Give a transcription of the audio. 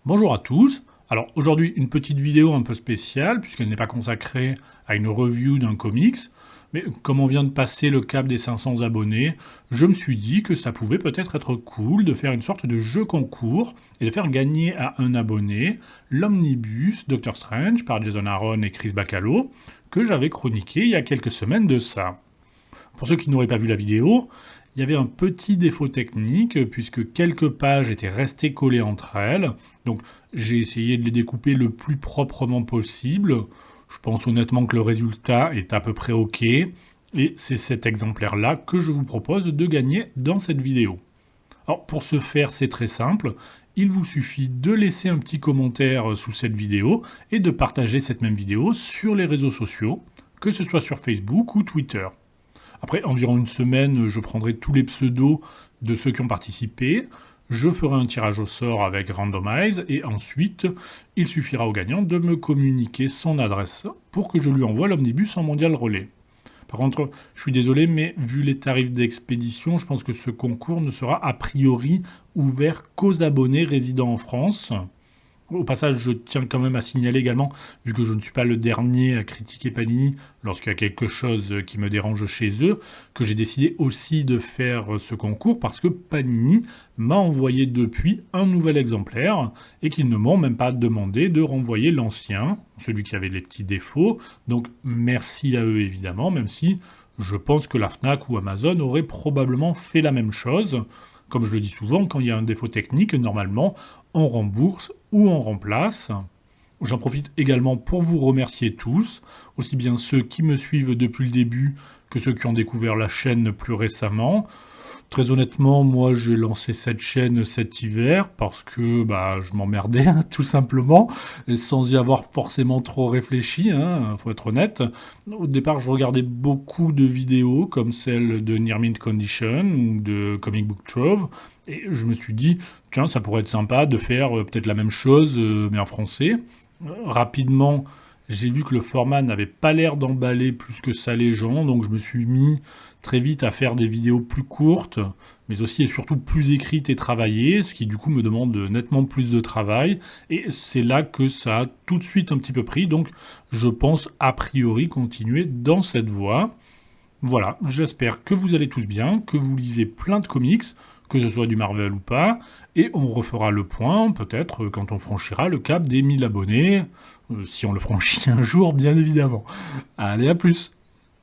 Bonjour à tous. Alors aujourd'hui, une petite vidéo un peu spéciale, puisqu'elle n'est pas consacrée à une review d'un comics, mais comme on vient de passer le cap des 500 abonnés, je me suis dit que ça pouvait peut-être être cool de faire une sorte de jeu concours et de faire gagner à un abonné l'Omnibus Doctor Strange par Jason Aaron et Chris Bacalo, que j'avais chroniqué il y a quelques semaines de ça. Pour ceux qui n'auraient pas vu la vidéo, il y avait un petit défaut technique puisque quelques pages étaient restées collées entre elles. Donc j'ai essayé de les découper le plus proprement possible. Je pense honnêtement que le résultat est à peu près OK. Et c'est cet exemplaire-là que je vous propose de gagner dans cette vidéo. Alors pour ce faire, c'est très simple. Il vous suffit de laisser un petit commentaire sous cette vidéo et de partager cette même vidéo sur les réseaux sociaux, que ce soit sur Facebook ou Twitter. Après environ une semaine, je prendrai tous les pseudos de ceux qui ont participé, je ferai un tirage au sort avec Randomize, et ensuite, il suffira au gagnant de me communiquer son adresse pour que je lui envoie l'omnibus en mondial relais. Par contre, je suis désolé, mais vu les tarifs d'expédition, je pense que ce concours ne sera a priori ouvert qu'aux abonnés résidant en France. Au passage, je tiens quand même à signaler également, vu que je ne suis pas le dernier à critiquer Panini lorsqu'il y a quelque chose qui me dérange chez eux, que j'ai décidé aussi de faire ce concours parce que Panini m'a envoyé depuis un nouvel exemplaire et qu'ils ne m'ont même pas demandé de renvoyer l'ancien, celui qui avait les petits défauts. Donc merci à eux évidemment, même si je pense que la Fnac ou Amazon auraient probablement fait la même chose. Comme je le dis souvent, quand il y a un défaut technique, normalement, on rembourse ou on remplace. J'en profite également pour vous remercier tous, aussi bien ceux qui me suivent depuis le début que ceux qui ont découvert la chaîne plus récemment. Très honnêtement, moi j'ai lancé cette chaîne cet hiver parce que je m'emmerdais tout simplement, et sans y avoir forcément trop réfléchi, faut être honnête. Au départ, je regardais beaucoup de vidéos comme celle de Near Mint Condition ou de Comic Book Trove, et je me suis dit, tiens, ça pourrait être sympa de faire peut-être la même chose, mais en français. Rapidement, j'ai vu que le format n'avait pas l'air d'emballer plus que ça les gens, donc je me suis mis très vite à faire des vidéos plus courtes, mais aussi et surtout plus écrites et travaillées, ce qui du coup me demande nettement plus de travail, et c'est là que ça a tout de suite un petit peu pris, donc je pense a priori continuer dans cette voie. Voilà, j'espère que vous allez tous bien, que vous lisez plein de comics, que ce soit du Marvel ou pas, et on refera le point, peut-être, quand on franchira le cap des 1000 abonnés, si on le franchit un jour, bien évidemment. Allez, à plus!